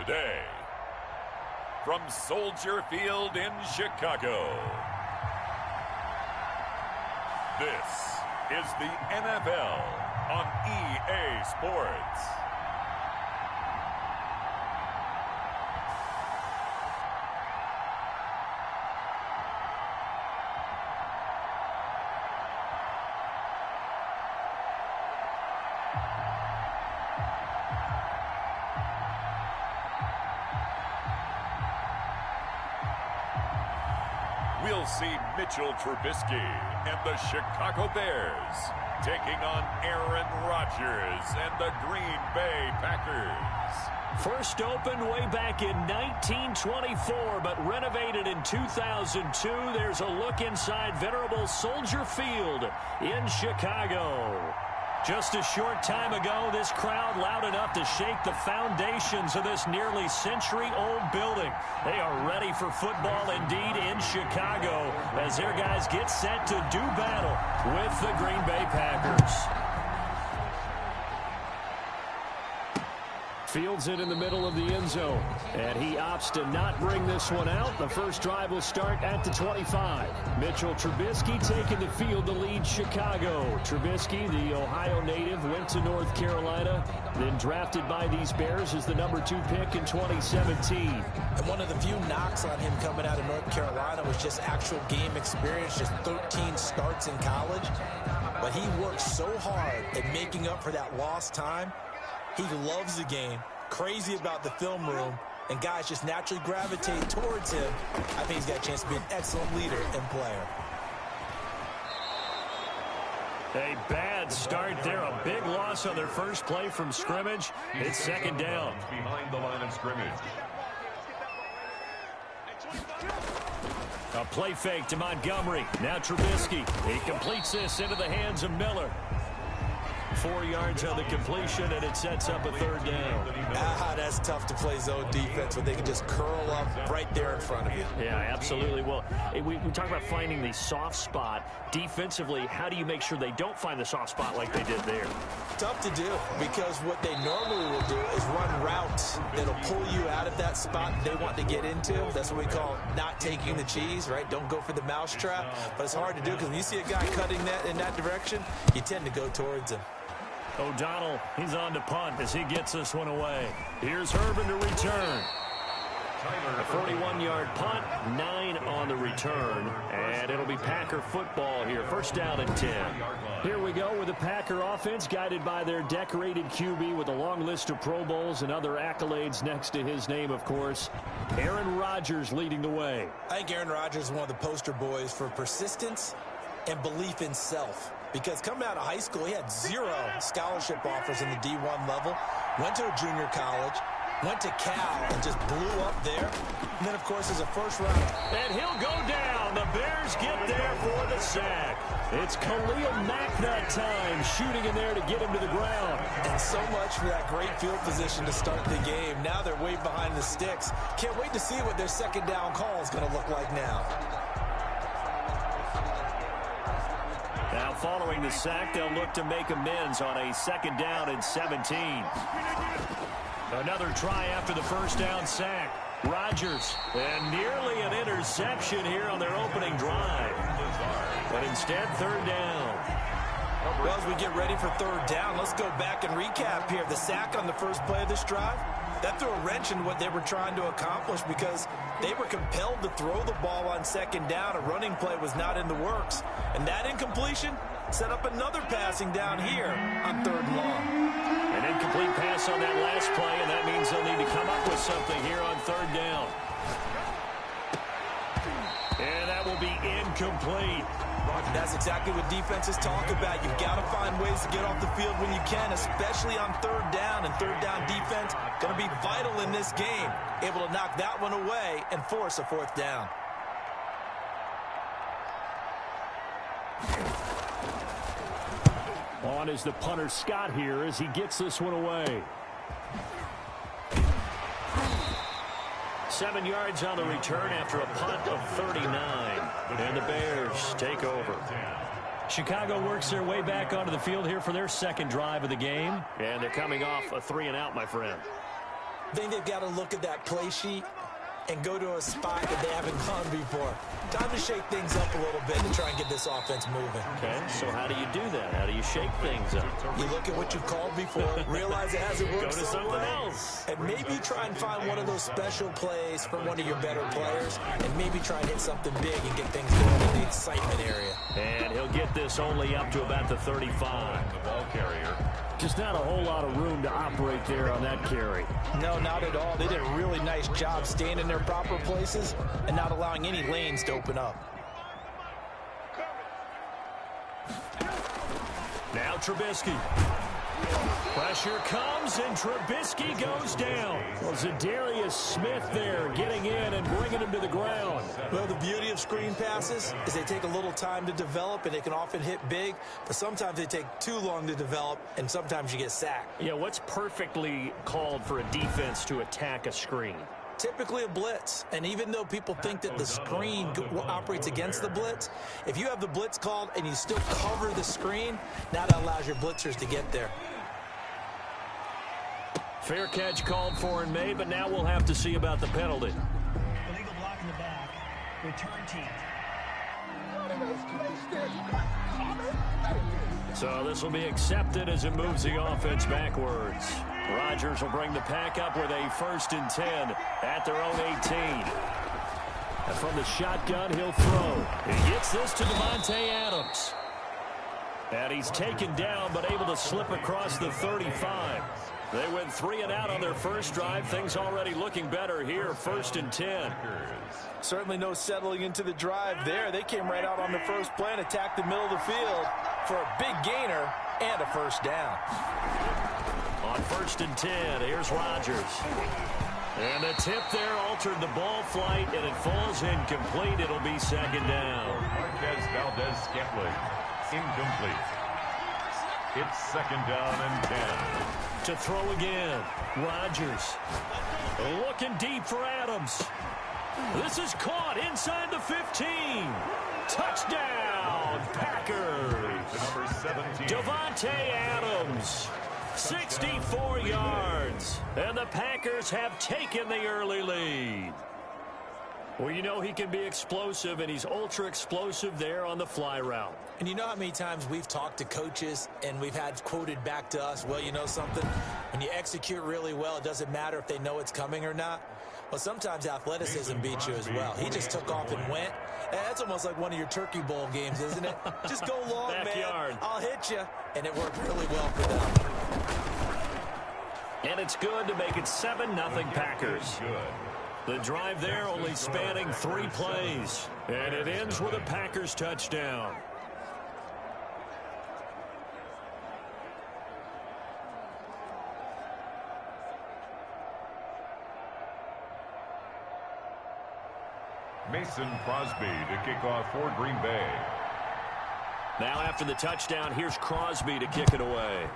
Today, from Soldier Field in Chicago, this is the NFL on EA Sports. We'll see Mitchell Trubisky and the Chicago Bears taking on Aaron Rodgers and the Green Bay Packers. First opened way back in 1924, but renovated in 2002. There's a look inside venerable Soldier Field in Chicago. Just a short time ago, this crowd loud enough to shake the foundations of this nearly century-old building. They are ready for football indeed in Chicago as their guys get set to do battle with the Green Bay Packers. Fields it in the middle of the end zone, and he opts to not bring this one out. The first drive will start at the 25. Mitchell Trubisky taking the field to lead Chicago. Trubisky, the Ohio native, went to North Carolina, then drafted by these Bears as the number 2 pick in 2017. And one of the few knocks on him coming out of North Carolina was just actual game experience, just 13 starts in college. But he worked so hard at making up for that lost time. He loves the game, crazy about the film room, and guys just naturally gravitate towards him. I think he's got a chance to be an excellent leader and player. A bad start there, a big loss on their first play from scrimmage. It's second down. Behind the line of scrimmage. A play fake to Montgomery. Now Trubisky. He completes this into the hands of Miller. 4 yards on the completion, and it sets up a third down. That's tough to play zone defense when they can just curl up right there in front of you. Yeah, absolutely. Well, we talk about finding the soft spot. Defensively, how do you make sure they don't find the soft spot like they did there? Tough to do, because what they normally will do is run routes that'll pull you out of that spot they want to get into. That's what we call not taking the cheese, right? Don't go for the mousetrap. But it's hard to do because when you see a guy cutting that in that direction, you tend to go towards him. O'Donnell, he's on to punt as he gets this one away. Here's Herman to return. A 41-yard punt, 9 on the return, and it'll be Packer football here. First down and 10. Here we go with the Packer offense guided by their decorated QB with a long list of Pro Bowls and other accolades next to his name, of course. Aaron Rodgers leading the way. I think Aaron Rodgers is one of the poster boys for persistence and belief in self. Because coming out of high school, he had 0 scholarship offers in the D1 level. Went to a junior college, went to Cal, and just blew up there. And then, of course, as a first rounder. And he'll go down. The Bears get there for the sack. It's Khalil Mack that time, shooting in there to get him to the ground. And so much for that great field position to start the game. Now they're way behind the sticks. Can't wait to see what their second down call is going to look like now. Now, following the sack, they'll look to make amends on a second down and 17. Another try after the first down sack. Rodgers, and nearly an interception here on their opening drive. But instead, third down. Well, as we get ready for third down, let's go back and recap here. The sack on the first play of this drive, that threw a wrench in what they were trying to accomplish because they were compelled to throw the ball on second down. A running play was not in the works. And that incompletion set up another passing down here on third and long. An incomplete pass on that last play, and that means they'll need to come up with something here on third down. And that will be incomplete. That's exactly what defenses talk about. You've got to find ways to get off the field when you can, especially on third down. And third down defense going to be vital in this game. Able to knock that one away and force a fourth down. On is the punter Scott here as he gets this one away. 7 yards on the return after a punt of 39. And the Bears take over. Chicago works their way back onto the field here for their second drive of the game. And they're coming off a 3-and-out, my friend. I think they've got to look at that play sheet and go to a spot that they haven't gone before. Time to shake things up a little bit to try and get this offense moving. Okay, so how do you do that? How do you shake things up? You look at what you've called before, realize it hasn't worked Go to so something well, else. and maybe try and find one of those special plays from one of your better players, and maybe try and hit something big and get things going in the excitement area. And he'll get this only up to about the 35. The ball carrier. Just not a whole lot of room to operate there on that carry. No, not at all. They did a really nice job staying in their proper places and not allowing any lanes to open up. Now Trubisky. Pressure comes, and Trubisky goes down. Well, Zadarius Smith there getting in and bringing him to the ground. Well, the beauty of screen passes is they take a little time to develop, and they can often hit big, but sometimes they take too long to develop, and sometimes you get sacked. Yeah, what's perfectly called for a defense to attack a screen? Typically a blitz, and even though people think that the screen operates against the blitz, if you have the blitz called and you still cover the screen, now that allows your blitzers to get there. Fair catch called for and made, but now we'll have to see about the penalty. Illegal block in the back. Return team. So this will be accepted as it moves the offense backwards. Rodgers will bring the pack up with a 1st and 10 at their own 18. And from the shotgun, he'll throw. He gets this to Devontae Adams. And he's taken down, but able to slip across the 35. They went 3 and out on their first drive. Things already looking better here, 1st and 10. Certainly no settling into the drive there. They came right out on the first play and attacked the middle of the field for a big gainer and a 1st down. On 1st and 10, here's Rodgers. And the tip there altered the ball flight, and it falls incomplete. It'll be 2nd down. Marquez Valdez-Scantling. Incomplete. It's 2nd down and 10. To throw again, Rodgers. Looking deep for Adams. This is caught inside the 15. Touchdown, Packers. Number 17. Devontae Adams. 64 yards. And the Packers have taken the early lead. Well, you know he can be explosive, and he's ultra-explosive there on the fly route. And you know how many times we've talked to coaches and we've had quoted back to us, well, you know something? When you execute really well, it doesn't matter if they know it's coming or not. Well, sometimes athleticism beats you as well. He just took off and went. That's almost like one of your Turkey Bowl games, isn't it? Just go long, Backyard. man. I'll hit you. And it worked really well for them. And it's good to make it 7-0 Packers. Good. The drive there only spanning 3 plays. And it ends with a Packers touchdown. Mason Crosby to kick off for Green Bay. Now after the touchdown, here's Crosby to kick it away.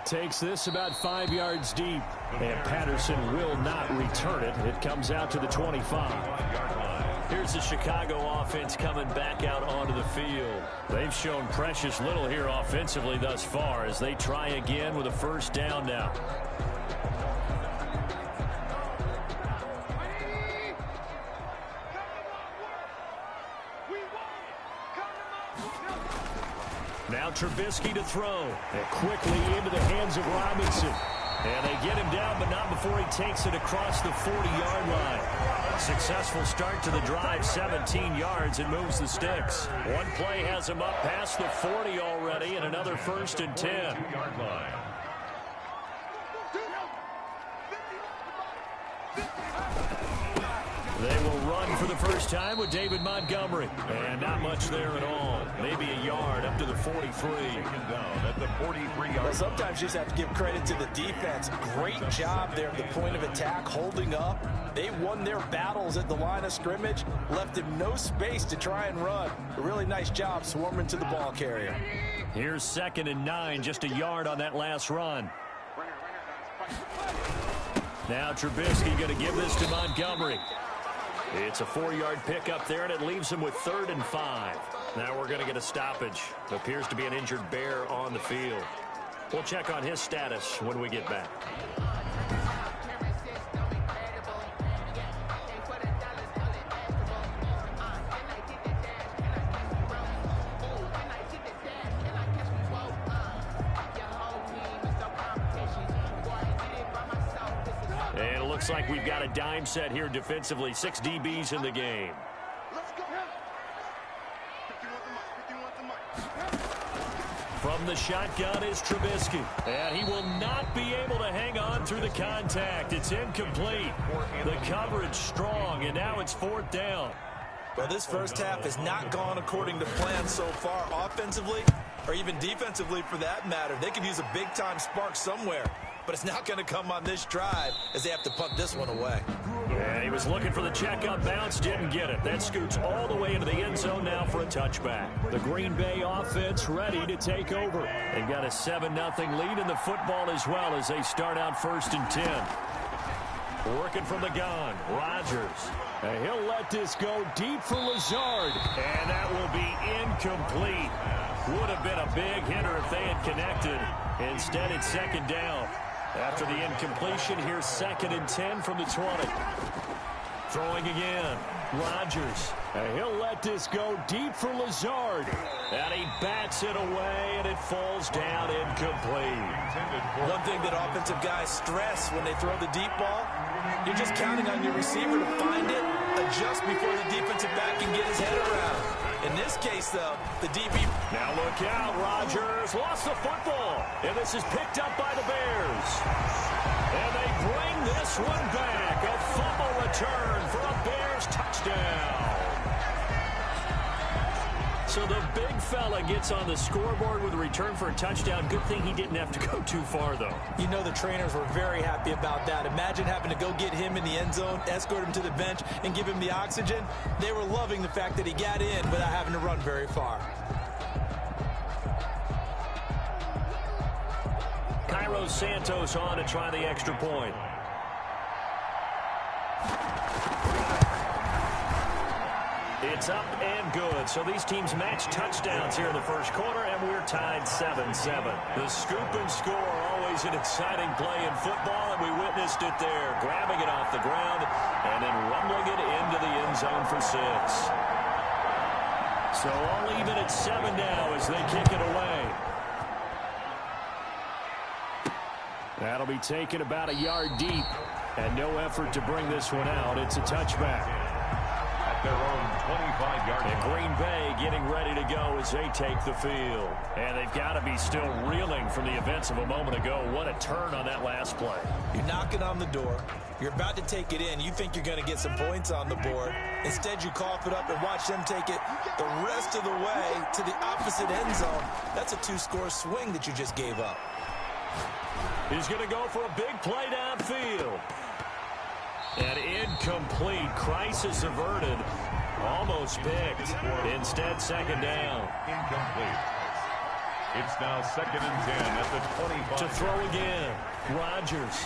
Takes this about 5 yards deep. And Patterson will not return it. It comes out to the 25. Here's the Chicago offense coming back out onto the field. They've shown precious little here offensively thus far as they try again with a 1st down now. Now Trubisky to throw. And quickly into the hands of Robinson. And they get him down, but not before he takes it across the 40-yard line. Successful start to the drive, 17 yards, and moves the sticks. One play has him up past the 40 already, and another 1st and 10. 2-yard line. They will run for the first time with David Montgomery. And not much there at all. Maybe a yard up to the 43. Taken down at the 43-yard line. Well, sometimes you just have to give credit to the defense. Great job there at the point of attack, holding up. They won their battles at the line of scrimmage, left him no space to try and run. A really nice job swarming to the ball carrier. Here's 2nd and 9, just a yard on that last run. Now Trubisky going to give this to Montgomery. It's a 4-yard pickup there, and it leaves him with 3rd and 5. Now we're going to get a stoppage. Appears to be an injured Bear on the field. We'll check on his status when we get back. And it looks like we've got a dime set here defensively. 6 DBs in the game. From the shotgun is Trubisky. And he will not be able to hang on through the contact. It's incomplete. The coverage strong, and now it's 4th down. Well, this first half has not gone according to plan so far offensively, or even defensively for that matter. They could use a big-time spark somewhere, but it's not going to come on this drive as they have to punt this one away. And he was looking for the check-up bounce, didn't get it. That scoots all the way into the end zone now for a touchback. The Green Bay offense ready to take over. They've got a 7-0 lead in the football as well as they start out 1st and 10. Working from the gun, Rodgers. And he'll let this go deep for Lazard. And that will be incomplete. Would have been a big hitter if they had connected. Instead, it's 2nd down. After the incompletion, here's 2nd and 10 from the 20. Throwing again. Rodgers. And he'll let this go deep for Lazard. And he bats it away, and it falls down incomplete. One thing that offensive guys stress when they throw the deep ball, you're just counting on your receiver to find it, adjust before the defensive back can get his head around. In this case, though, the DB... Now look out, Rodgers lost the football, and this is picked up by the Bears. And they bring this one back. A fumble return for a Bears touchdown. So the big fella gets on the scoreboard with a return for a touchdown. Good thing he didn't have to go too far, though. You know the trainers were very happy about that. Imagine having to go get him in the end zone, escort him to the bench, and give him the oxygen. They were loving the fact that he got in without having to run very far. Cairo Santos on to try the extra point. It's up and good. So these teams match touchdowns here in the first quarter, and we're tied 7-7. The scoop and score, always an exciting play in football, and we witnessed it there. Grabbing it off the ground and then rumbling it into the end zone for 6. So all even at 7 now as they kick it away. That'll be taken about a yard deep, and no effort to bring this one out. It's a touchback. Their own 25-yard line. And Green Bay getting ready to go as they take the field. And they've got to be still reeling from the events of a moment ago. What a turn on that last play. You're knocking on the door. You're about to take it in. You think you're going to get some points on the board. Instead, you cough it up and watch them take it the rest of the way to the opposite end zone. That's a 2-score swing that you just gave up. He's going to go for a big play downfield. And incomplete. Crisis averted. Almost picked. Instead, 2nd down. Incomplete. It's now 2nd and 10 at the 25. To throw again. Rodgers.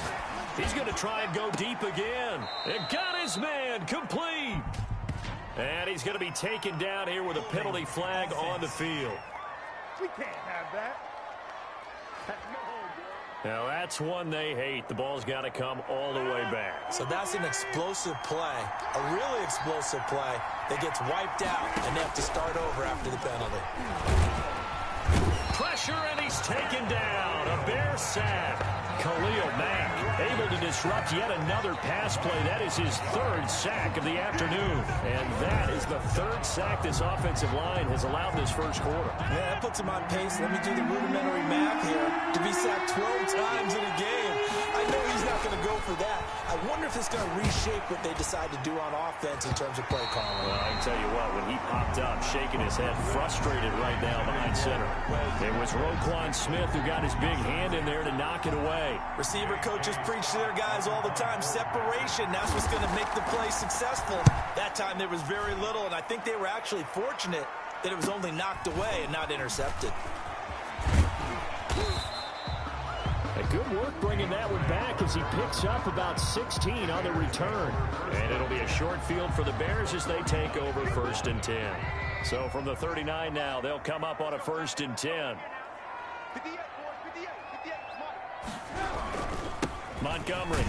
He's going to try and go deep again. And got his man. Complete. And he's going to be taken down here with a penalty flag on the field. We can't have that. Now, that's one they hate. The ball's got to come all the way back. So that's an explosive play, a really explosive play that gets wiped out, and they have to start over after the penalty. Pressure, and he's taken down. A Bear sack. Khalil Mack able to disrupt yet another pass play. That is his 3rd sack of the afternoon. And that is the 3rd sack this offensive line has allowed this first quarter. Yeah, that puts him on pace. Let me do the rudimentary math here. To be sacked 12 times in a game. I know he's not going to go for that. I wonder if it's going to reshape what they decide to do on offense in terms of play calling. Well, I can tell you what, when he popped up, shaking his head, frustrated right now behind center. It was Roquan Smith who got his big hand in there to knock it away. Receiver coaches preach to their guys all the time. Separation, that's what's going to make the play successful. That time there was very little, and I think they were actually fortunate that it was only knocked away and not intercepted. Good work bringing that one back as he picks up about 16 on the return. And it'll be a short field for the Bears as they take over 1st and 10. So from the 39 now, they'll come up on a 1st and 10. 58, boys, 58. Montgomery.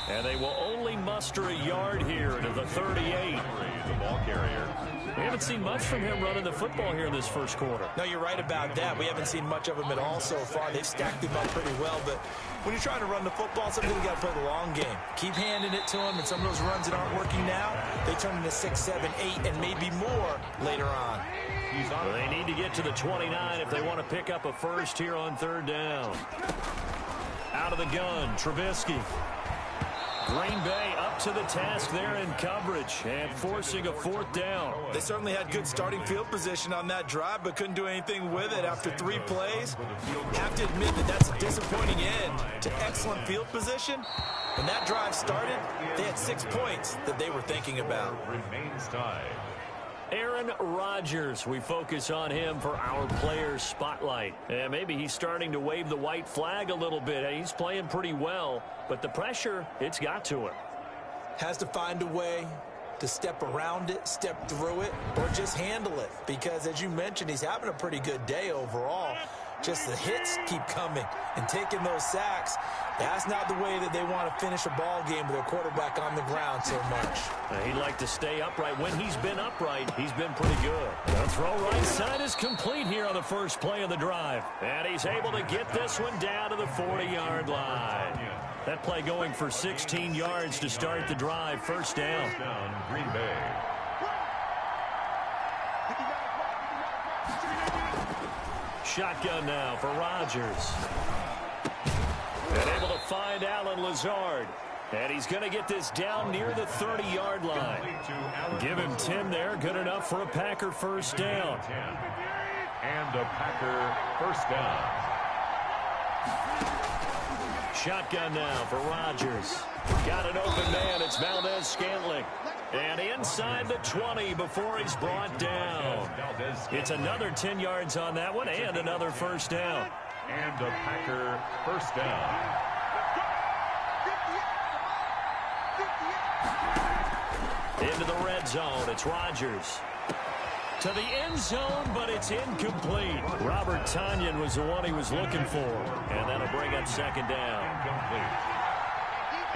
And they will only muster a yard here to the 38. The ball carrier. We haven't seen much from him running the football here in this first quarter. No, you're right about that. We haven't seen much of him at all so far. They've stacked him up pretty well, but when you're trying to run the football, sometimes you got to play the long game. Keep handing it to him, and some of those runs that aren't working now, they turn into 6, 7, 8, and maybe more later on. Well, they need to get to the 29 if they want to pick up a first here on third down. Out of the gun, Trubisky. Green Bay up to the task there in coverage and forcing a fourth down. They certainly had good starting field position on that drive, but couldn't do anything with it after 3 plays. Have to admit that that's a disappointing end to excellent field position. When that drive started, they had 6 points that they were thinking about. Remains tied. Aaron Rodgers, we focus on him for our players spotlight. And maybe he's starting to wave the white flag a little bit. He's playing pretty well, but the pressure, it's got to him. Has to find a way to step around it, step through it, or just handle it. Because as you mentioned, he's having a pretty good day overall. Just the hits keep coming and taking those sacks. That's not the way that they want to finish a ball game with their quarterback on the ground so much. He'd like to stay upright. When he's been upright, he's been pretty good. The throw right side is complete here on the first play of the drive. And he's able to get this one down to the 40-yard line. That play going for 16 yards to start the drive. First down. Green Bay. Shotgun now for Rodgers. And able to find Alan Lazard. And he's going to get this down near the 30-yard line. Give him 10 there. Good enough for a Packer first down. And a Packer first down. Shotgun now for Rodgers. Got an open man. It's Valdez-Scantling. And inside the 20 before he's brought down. It's another 10 yards on that one and another first down. And a Packer first down. Into the red zone. It's Rodgers. To the end zone, but it's incomplete. Robert Tonyan was the one he was looking for. And that'll bring up second down. Incomplete.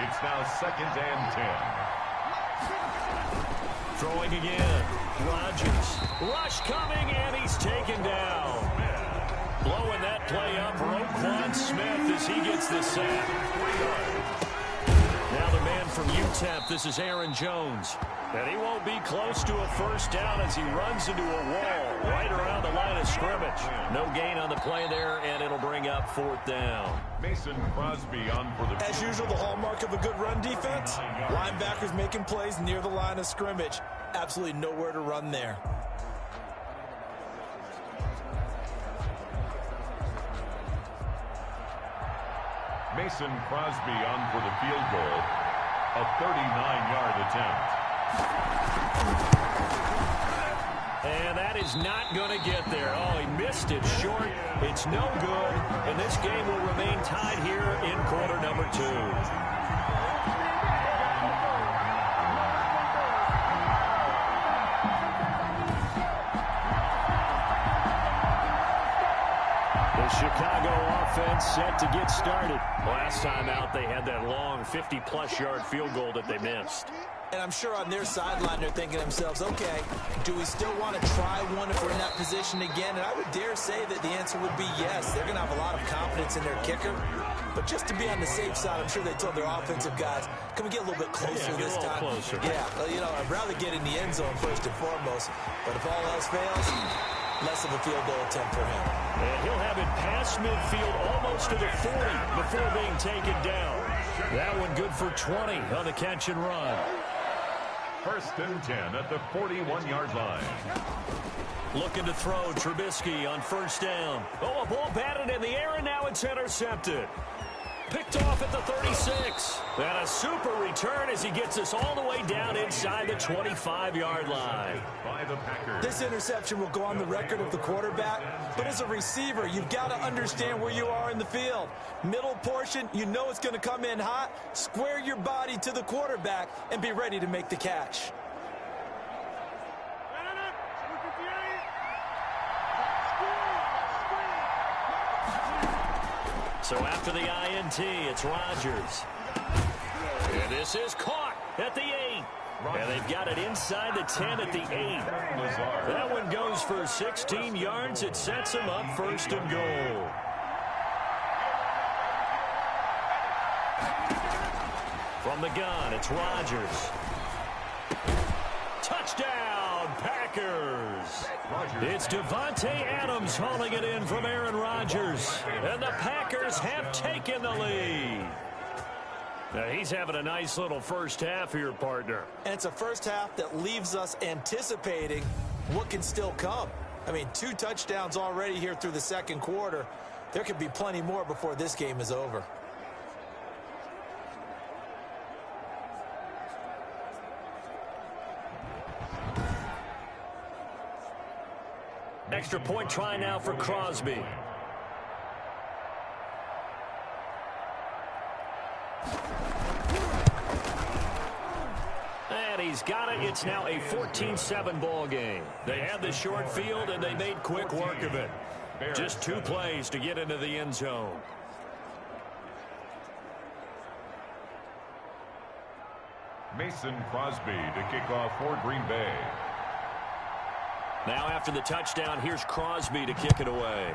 It's now 2nd and 10. Throwing again. Rodgers. Rush coming, and he's taken down. Blowing that play up, Roquan Smith as he gets the sack. Now the man from UTEP, this is Aaron Jones. And he won't be close to a first down as he runs into a wall right around the line of scrimmage. No gain on the play there, and it'll bring up fourth down. Mason Crosby on for the... As usual, the hallmark of a good run defense, linebackers making plays near the line of scrimmage. Absolutely nowhere to run there. Mason Crosby on for the field goal. A 39-yard attempt. And that is not going to get there. Oh, he missed it short. It's no good. And this game will remain tied here in quarter number 2. The Chicago offense set to get started. Last time out, they had that long 50-plus yard field goal that they missed. And I'm sure on their sideline they're thinking to themselves, okay, do we still want to try one if we're in that position again? And I would dare say that the answer would be yes. They're going to have a lot of confidence in their kicker. But just to be on the safe side, I'm sure they told their offensive guys, can we get a little bit closer this time? Closer. Yeah, well, you know, I'd rather get in the end zone first and foremost. But if all else fails, less of a field goal attempt for him. And he'll have it past midfield almost to the 40 before being taken down. That one good for 20 on the catch and run. 1st and 10 at the 41-yard line. Looking to throw Trubisky on first down. Oh, a ball batted in the air, and now it's intercepted. Picked off at the 36. And a super return as he gets us all the way down inside the 25-yard line. By the Packers. This interception will go on the record of the quarterback, but as a receiver, you've got to understand where you are in the field. Middle portion, you know it's going to come in hot. Square your body to the quarterback and be ready to make the catch. So after the INT, it's Rodgers. And this is caught at the 8. And they've got it inside the 10 at the 8. That one goes for 16 yards. It sets them up 1st and goal. From the gun, it's Rodgers. Touchdown, Packers. It's Devontae Adams hauling it in from Aaron Rodgers. And the Packers have taken the lead. Now, he's having a nice little first half here, partner. And it's a first half that leaves us anticipating what can still come. I mean, 2 touchdowns already here through the second quarter. There could be plenty more before this game is over. Extra point try now for Crosby. And he's got it. It's now a 14-7 ball game. They had the short field, and they made quick work of it. Just 2 plays to get into the end zone. Mason Crosby to kick off for Green Bay. Now after the touchdown, here's Crosby to kick it away.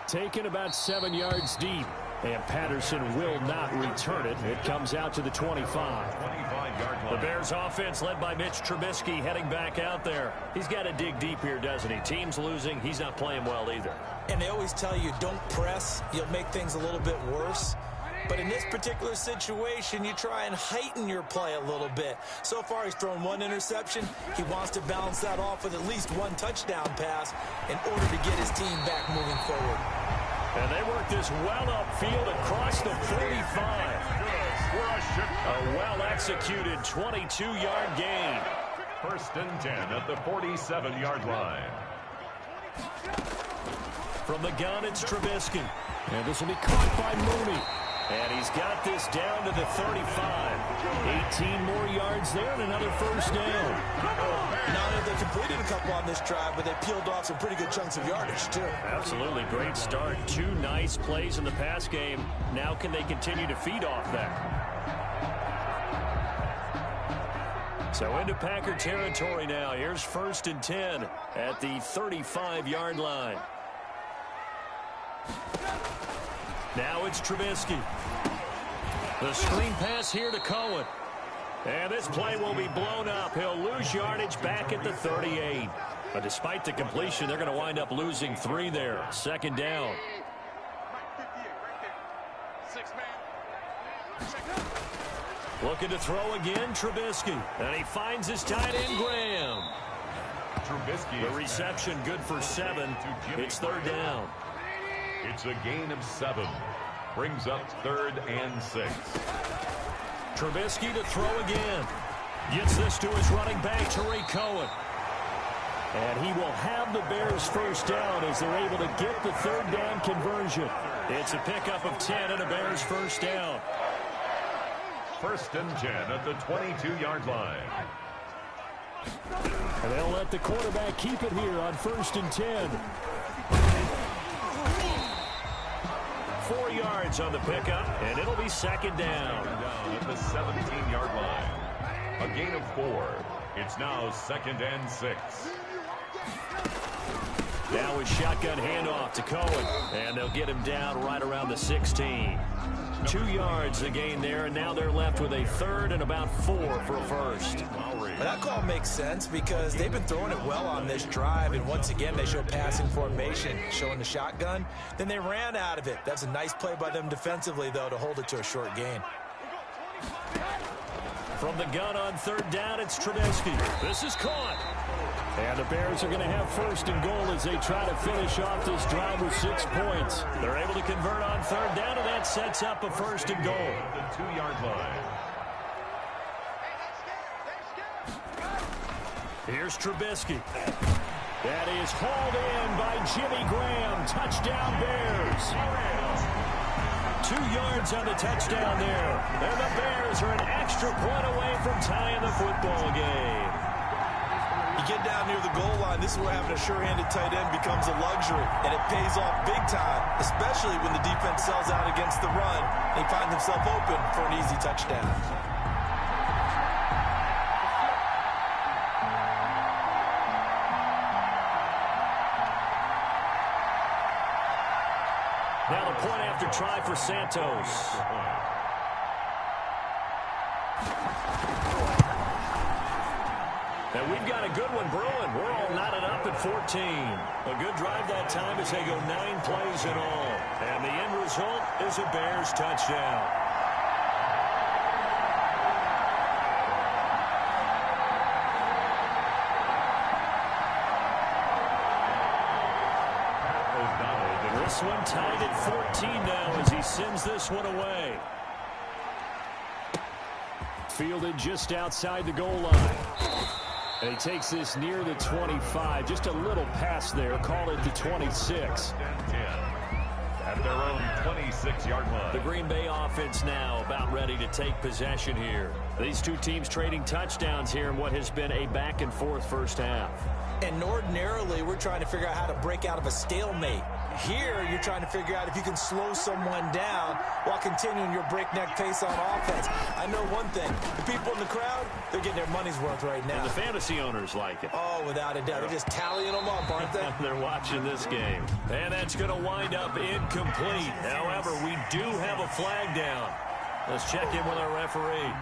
Taken about 7 yards deep. And Patterson will not return it. It comes out to the 25. The Bears offense led by Mitch Trubisky heading back out there. He's got to dig deep here, doesn't he? Team's losing. He's not playing well either. And they always tell you, don't press. You'll make things a little bit worse. But in this particular situation, you try and heighten your play a little bit. So far, he's thrown 1 interception. He wants to balance that off with at least 1 touchdown pass in order to get his team back moving forward. And they work this well upfield across the 45. A well-executed 22-yard gain. 1st and 10 at the 47-yard line. From the gun, it's Trubisky. And this will be caught by Mooney. And he's got this down to the 35. 18 more yards there and another 1st down. Not only they completed a couple on this drive, but they peeled off some pretty good chunks of yardage, too. Absolutely. Great start. 2 nice plays in the pass game. Now can they continue to feed off that? So into Packer territory now. Here's 1st and 10 at the 35-yard line. Now it's Trubisky. The screen pass here to Cohen. And this play will be blown up. He'll lose yardage back at the 38. But despite the completion, they're going to wind up losing 3 there. 2nd down. Looking to throw again, Trubisky. And he finds his tight end, Graham. Trubisky. The reception good for 7. It's 3rd down. It's a gain of 7. Brings up 3rd and 6. Trubisky to throw again. Gets this to his running back, Tariq Cohen. And he will have the Bears 1st down as they're able to get the 3rd down conversion. It's a pickup of 10 and a Bears 1st down. 1st and 10 at the 22-yard line. And they'll let the quarterback keep it here on 1st and 10. 4 yards on the pickup, and it'll be 2nd down. Down at the 17-yard line. A gain of 4. It's now 2nd and 6. Now a shotgun handoff to Cohen, and they'll get him down right around the 16. 2 yards a gain there, and now they're left with a 3rd and about 4 for a 1st. But that call makes sense because they've been throwing it well on this drive, and once again they show passing formation, showing the shotgun. Then they ran out of it. That's a nice play by them defensively, though, to hold it to a short gain. From the gun on 3rd down, it's Trubisky. This is caught. And the Bears are going to have 1st and goal as they try to finish off this drive with 6 points. They're able to convert on 3rd down, and that sets up a 1st and goal. The 2-yard line. Here's Trubisky. That is hauled in by Jimmy Graham. Touchdown, Bears. 2 yards on the touchdown there. And the Bears are an extra point away from tying the football game. You get down near the goal line, this is where having a sure-handed tight end becomes a luxury, and it pays off big time, especially when the defense sells out against the run and he finds himself open for an easy touchdown. Now the point after try for Santos. And we've got a good one brewing. We're all knotted up at 14. A good drive that time as they go 9 plays in all. And the end result is a Bears touchdown. This one tied at 14 now as he sends this one away. Fielded just outside the goal line. And he takes this near the 25. Just a little pass there. Call it the 26. At their own 26-yard line. The Green Bay offense now about ready to take possession here. These two teams trading touchdowns here in what has been a back-and-forth first half. And ordinarily, we're trying to figure out how to break out of a stalemate. Here, you're trying to figure out if you can slow someone down while continuing your breakneck pace on offense. I know one thing. The people in the crowd, they're getting their money's worth right now. And the fantasy owners like it. Oh, without a doubt. They're just tallying them up, aren't they? They're watching this game. And that's going to wind up incomplete. However, we do have a flag down. Let's check in with our referee.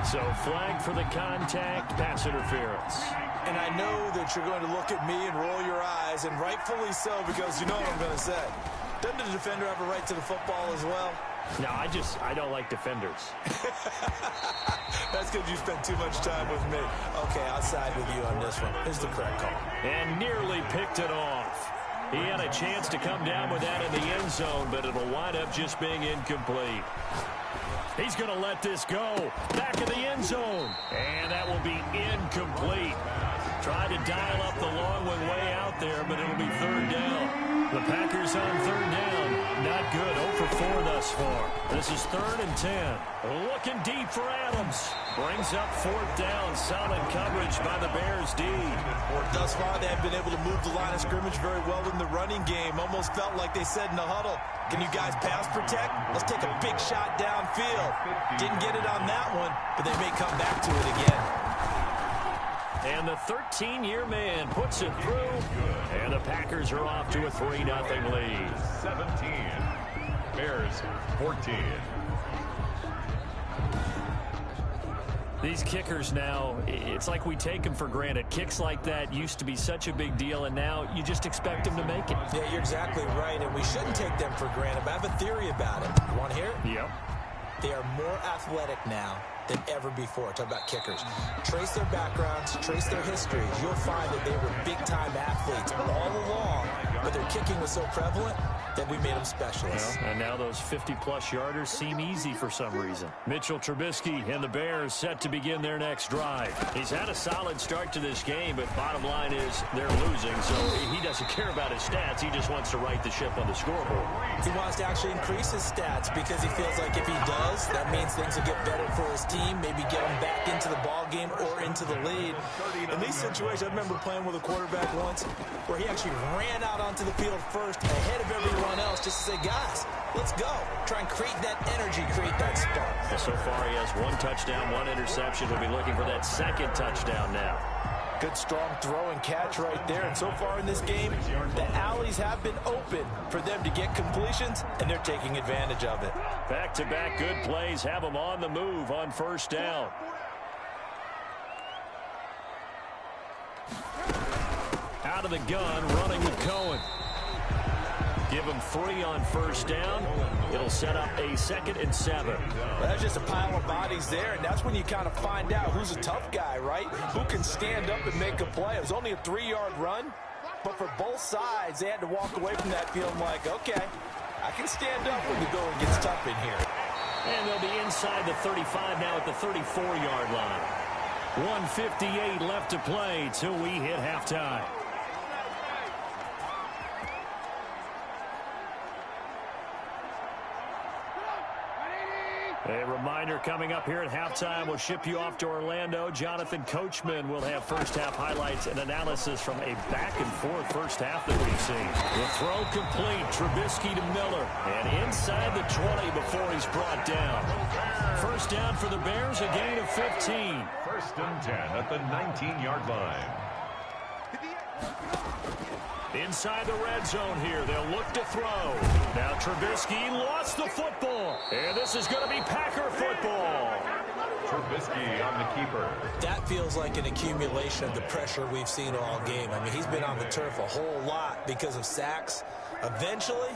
So, flag for the contact, pass interference. And I know that you're going to look at me and roll your eyes, and rightfully so, because you know what I'm going to say. Doesn't the defender have a right to the football as well? No, I don't like defenders. That's because you spent too much time with me. Okay, I'll side with you on this one. Here's the correct call. And nearly picked it off. He had a chance to come down with that in the end zone, but it'll wind up just being incomplete. He's going to let this go. Back in the end zone. And that will be incomplete. Tried to dial up the long one way out there, but it'll be third down. The Packers on third down. Not good. 0 for 4 thus far. This is 3rd and 10. Looking deep for Adams. Brings up 4th down. Solid coverage by the Bears D. Thus far, they have been able to move the line of scrimmage very well in the running game. Almost felt like they said in the huddle, can you guys pass protect? Let's take a big shot downfield. Didn't get it on that one, but they may come back to it again. And the 13-year man puts it through. And the Packers are off to a 3-0 lead. 17. Bears 14. These kickers now, it's like we take them for granted. Kicks like that used to be such a big deal, and now you just expect them to make it. Yeah, you're exactly right, and we shouldn't take them for granted, but I have a theory about it. You want to hear it? Yep. They are more athletic now than ever before. Talk about kickers. Trace their backgrounds, trace their histories. You'll find that they were big-time athletes all along, but their kicking was so prevalent that we made them specialists. Well, and now those 50-plus yarders seem easy for some reason. Mitchell Trubisky and the Bears set to begin their next drive. He's had a solid start to this game, but bottom line is they're losing, so he doesn't care about his stats. He just wants to right the ship on the scoreboard. He wants to actually increase his stats because he feels like if he does, that means things will get better for his team, maybe get him back into the ball game or into the lead. In these situations, I remember playing with a quarterback once where he actually ran out onto the field first ahead of everyone else just to say, guys, let's go. Try and create that energy, create that spark. Well, so far he has 1 touchdown, 1 interception. He'll be looking for that 2nd touchdown now. Good strong throw and catch right there. And so far in this game, the alleys have been open for them to get completions, and they're taking advantage of it. Back-to-back good plays have them on the move on first down. Out of the gun, running with Cohen. Give him 3 on first down. It'll set up a 2nd and 7. Well, that's just a pile of bodies there, and that's when you kind of find out who's a tough guy, right? Who can stand up and make a play. It was only a 3-yard run, but for both sides, they had to walk away from that feeling like, okay, I can stand up when the going gets tough in here. And they'll be inside the 35 now at the 34-yard line. 1:58 left to play till we hit halftime. A reminder coming up here at halftime. We'll ship you off to Orlando. Jonathan Coachman will have first-half highlights and analysis from a back-and-forth first half that we've seen. The throw complete. Trubisky to Miller. And inside the 20 before he's brought down. First down for the Bears, a gain of 15. First and 10 at the 19-yard line. Inside the red zone here. They'll look to throw. Now Trubisky lost the football. And this is going to be Packer football. Trubisky on the keeper. That feels like an accumulation of the pressure we've seen all game. I mean, he's been on the turf a whole lot because of sacks. Eventually,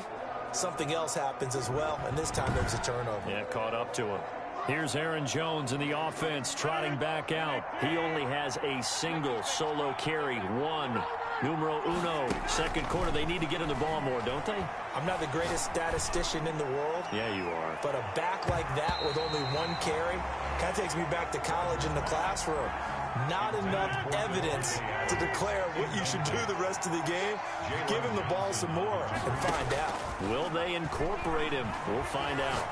something else happens as well, and this time it was a turnover. Yeah, caught up to him. Here's Aaron Jones in the offense, trotting back out. He only has a single solo carry, numero uno. Second quarter, they need to get in the ball more, don't they? I'm not the greatest statistician in the world. Yeah, you are. But a back like that with only one carry kind of takes me back to college in the classroom. Not enough evidence to declare what you should do the rest of the game. Give him the ball some more and find out. Will they incorporate him? We'll find out.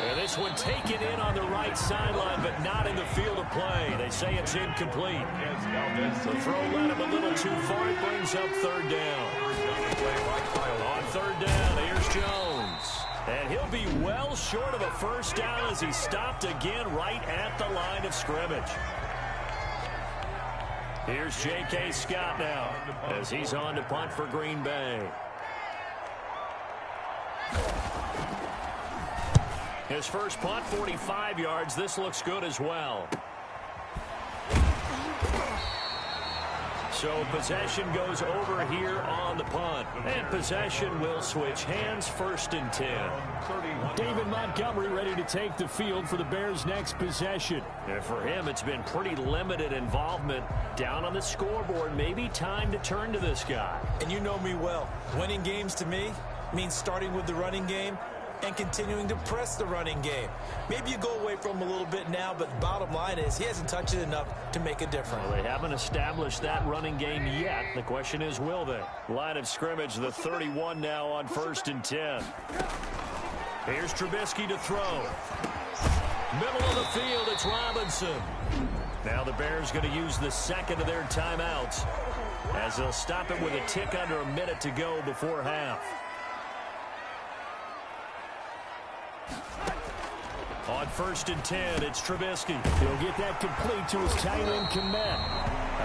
And this one taken in on the right sideline, but not in the field of play. They say it's incomplete. The throw led him a little too far. It brings up third down. On third down, here's Jones. And he'll be well short of a first down as he stopped again right at the line of scrimmage. Here's J.K. Scott now as he's on to punt for Green Bay. His first punt, 45 yards. This looks good as well. So possession goes over here on the punt. And possession will switch hands, first and 10. David Montgomery ready to take the field for the Bears' next possession. And for him, it's been pretty limited involvement. Down on the scoreboard, maybe time to turn to this guy. And you know me well. Winning games to me means starting with the running game and continuing to press the running game. Maybe you go away from him a little bit now, but the bottom line is he hasn't touched it enough to make a difference. Well, they haven't established that running game yet. The question is, will they? Line of scrimmage, the 31 now on first and 10. Here's Trubisky to throw. Middle of the field, it's Robinson. Now the Bears going to use the second of their timeouts as they'll stop it with a tick under a minute to go before half. On first and 10, it's Trubisky. He'll get that complete to his tight end Kmet.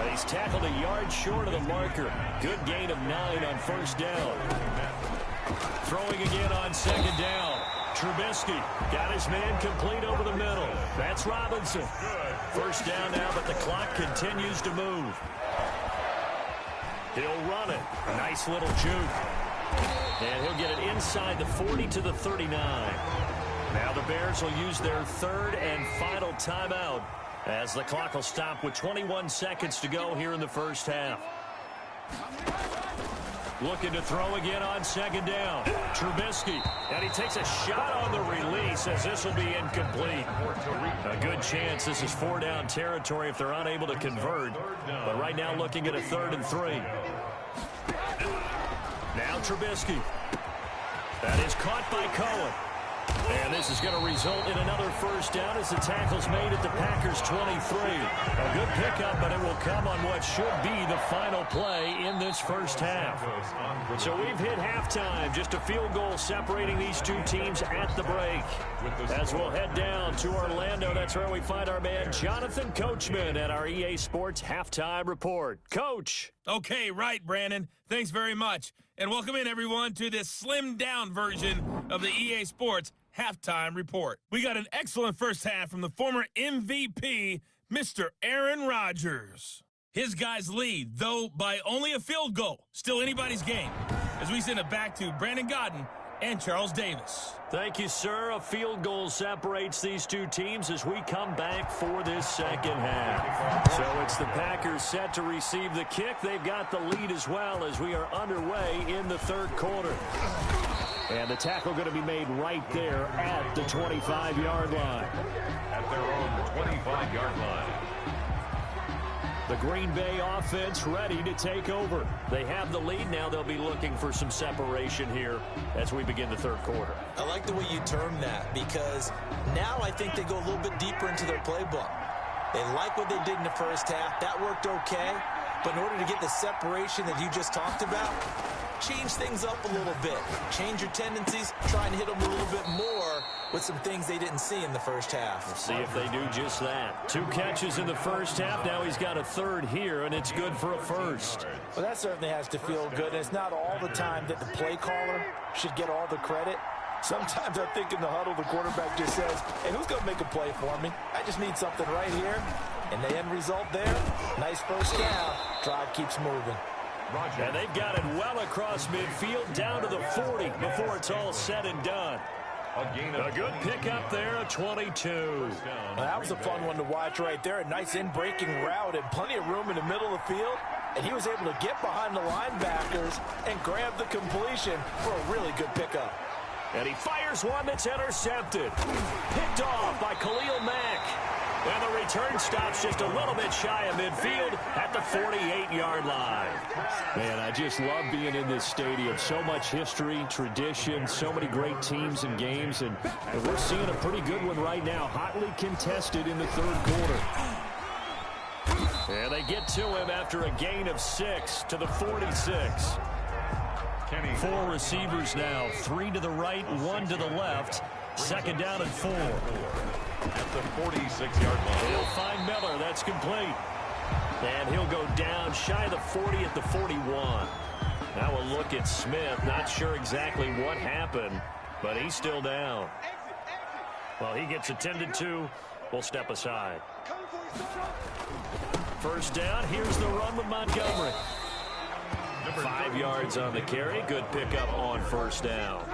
He's tackled a yard short of the marker. Good gain of 9 on first down. Throwing again on second down. Trubisky got his man complete over the middle. That's Robinson. First down now, but the clock continues to move. He'll run it. Nice little juke. And he'll get it inside the 40 to the 39. Now the Bears will use their third and final timeout as the clock will stop with 21 seconds to go here in the first half. Looking to throw again on second down. Trubisky, and he takes a shot on the release as this will be incomplete. A good chance this is 4-down territory if they're unable to convert. But right now looking at a 3rd and 3. Now Trubisky. That is caught by Cohen. And this is going to result in another first down as the tackle's made at the Packers' 23. A good pickup, but it will come on what should be the final play in this first half. So we've hit halftime. Just a field goal separating these two teams at the break. As we'll head down to Orlando, that's where we find our man Jonathan Coachman at our EA Sports Halftime Report. Coach. Okay, right, Brandon. Thanks very much. And welcome in, everyone, to this slimmed-down version of the EA Sports Halftime Report. We got an excellent first half from the former MVP, Mr. Aaron Rodgers. His guys lead, though by only a field goal. Still anybody's game, as we send it back to Brandon Godden and Charles Davis. Thank you, sir. A field goal separates these two teams as we come back for this second half. So it's the Packers set to receive the kick. They've got the lead as well as we are underway in the third quarter. And the tackle going to be made right there at the 25-yard line. At their own 25-yard line. The Green Bay offense ready to take over. They have the lead. Now they'll be looking for some separation here as we begin the third quarter. I like the way you term that, because now I think they go a little bit deeper into their playbook. They like what they did in the first half. That worked okay. But in order to get the separation that you just talked about, change things up a little bit. Change your tendencies. Try and hit them a little bit more with some things they didn't see in the first half. We'll see if they do just that. 2 catches in the first half. Now he's got a third here, and it's good for a first. Well, that certainly has to feel good. It's not all the time that the play caller should get all the credit. Sometimes I think in the huddle, the quarterback just says, hey, who's going to make a play for me? I just need something right here. And the end result there, nice first down. Drive keeps moving. And they've got it well across midfield down to the 40 before it's all said and done. A good pickup there, a 22. Well, that was a fun one to watch right there. A nice in-breaking route and plenty of room in the middle of the field. And he was able to get behind the linebackers and grab the completion for a really good pickup. And he fires one that's intercepted. Picked off by Khalil Mack. And the return stops just a little bit shy of midfield at the 48-yard line. Man, I just love being in this stadium. So much history, tradition, so many great teams and games. And we're seeing a pretty good one right now, hotly contested in the third quarter. And they get to him after a gain of 6 to the 46. 4 receivers now, 3 to the right, 1 to the left. Second down and 4. At the 46-yard line. He'll find Miller. That's complete. And he'll go down shy of the 40 at the 41. Now a look at Smith. Not sure exactly what happened, but he's still down. Well, he gets attended to. We'll step aside. First down. Here's the run with Montgomery. 5 yards on the carry. Good pickup on first down.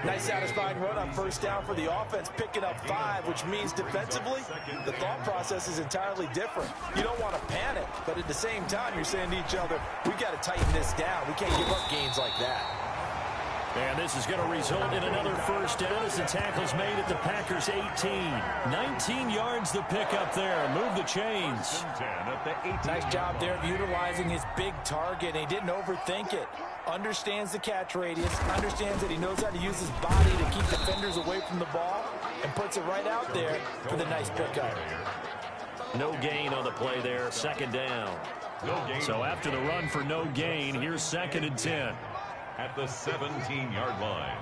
Nice satisfying run on first down for the offense, picking up 5, which means defensively, the thought process is entirely different. You don't want to panic, but at the same time, you're saying to each other, we got to tighten this down. We can't give up gains like that. And this is going to result in another first down as the tackle's made at the Packers' 18. 19 yards the pickup there. Move the chains. Nice job there of utilizing his big target. He didn't overthink it. Understands the catch radius. Understands that he knows how to use his body to keep defenders away from the ball. And puts it right out there for the nice pickup. No gain on the play there. Second down. So after the run for no gain, here's 2nd and 10. At the 17-yard line.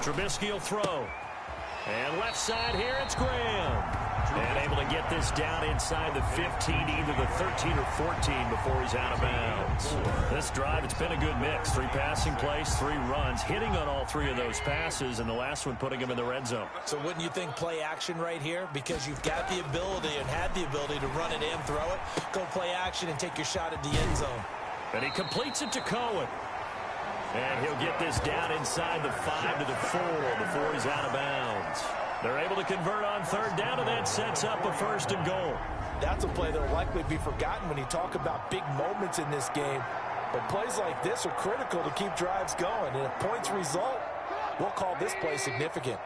Trubisky will throw. And left side here, it's Graham. And able to get this down inside the 15, either the 13 or 14 before he's out of bounds. This drive, it's been a good mix. 3 passing plays, 3 runs, hitting on all 3 of those passes, and the last one putting him in the red zone. So wouldn't you think play action right here? Because you've got the ability and had the ability to run it and throw it. Go play action and take your shot at the end zone. And he completes it to Cohen. And he'll get this down inside the 5 to the 4 before he's out of bounds. They're able to convert on third down, and that sets up a 1st and goal. That's a play that will likely be forgotten when you talk about big moments in this game. But plays like this are critical to keep drives going. And if points result, we'll call this play significant.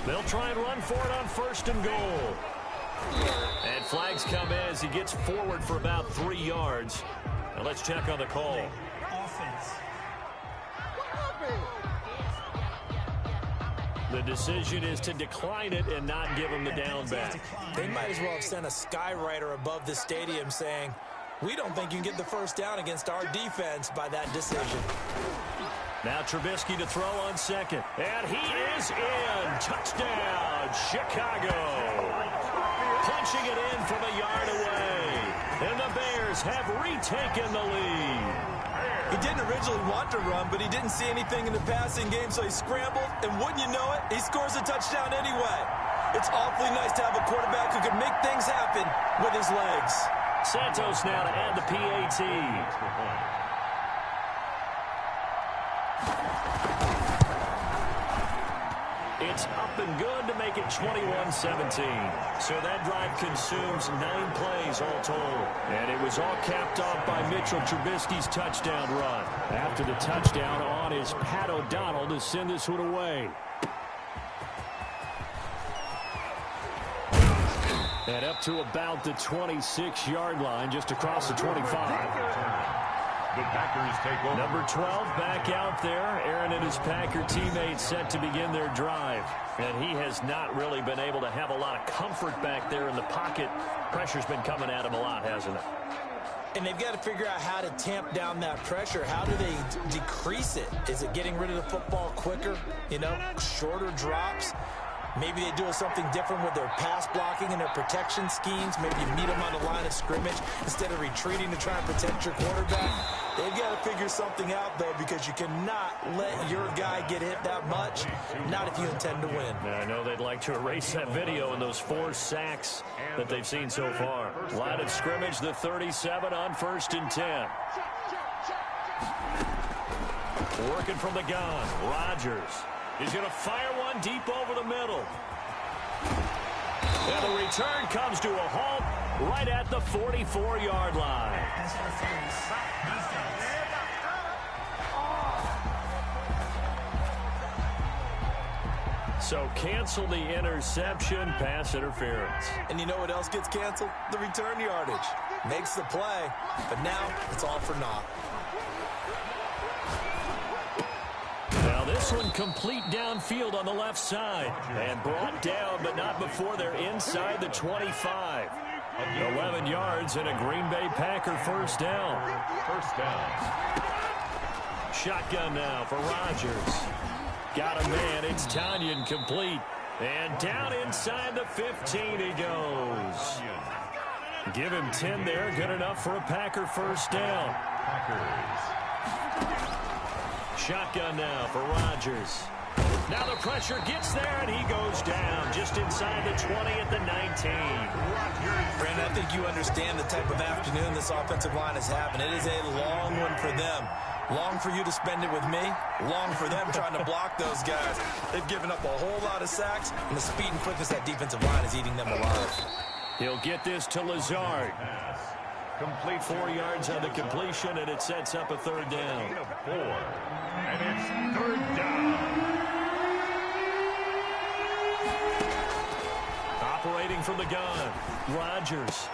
They'll try and run for it on 1st and goal. And flags come in as he gets forward for about 3 yards. Now let's check on the call. Offense. The decision is to decline it and not give him the down back. They might as well have sent a skywriter above the stadium saying, we don't think you can get the first down against our defense by that decision. Now Trubisky to throw on 2nd. And he is in. Touchdown, Chicago. Punching it in from a yard away. And the Bears have retaken the lead. He didn't originally want to run, but he didn't see anything in the passing game, so he scrambled. And wouldn't you know it, he scores a touchdown anyway. It's awfully nice to have a quarterback who can make things happen with his legs. Santos now to add the PAT. It's up and good to make it 21-17. So that drive consumes 9 plays all told. And it was all capped off by Mitchell Trubisky's touchdown run. After the touchdown on is Pat O'Donnell to send this one away. And up to about the 26-yard line, just across the 25. The Packers take over. Number 12 back out there. Aaron and his Packer teammates set to begin their drive. And he has not really been able to have a lot of comfort back there in the pocket. Pressure's been coming at him a lot, hasn't it? And they've got to figure out how to tamp down that pressure. How do they decrease it? Is it getting rid of the football quicker? You know, shorter drops? Maybe they do something different with their pass blocking and their protection schemes. Maybe you meet them on the line of scrimmage instead of retreating to try and protect your quarterback. They've got to figure something out, though, because you cannot let your guy get hit that much, not if you intend to win. I know they'd like to erase that video and those 4 sacks that they've seen so far. Line of scrimmage, the 37 on 1st and 10. Working from the gun, Rodgers. He's going to fire one deep over the middle. And the return comes to a halt right at the 44-yard line. So cancel the interception, pass interference. And you know what else gets canceled? The return yardage. Makes the play, but now it's all for naught. Now this one complete downfield on the left side. And brought down, but not before they're inside the 25. 11 yards and a Green Bay Packer first down. First down. Shotgun now for Rodgers. Got a man. It's Tanyan complete. And down inside the 15 he goes. Give him 10 there. Good enough for a Packer first down. Packers. Shotgun now for Rodgers. Now the pressure gets there, and he goes down just inside the 20 at the 19. Brandon, I think you understand the type of afternoon this offensive line is having. It is a long one for them. Long for you to spend it with me. Long for them trying to block those guys. They've given up a whole lot of sacks, and the speed and quickness that defensive line is eating them alive. He'll get this to Lazard. Complete 4 yards on the completion, and it sets up a third down. 4. And it's third down. Operating from the gun, Rodgers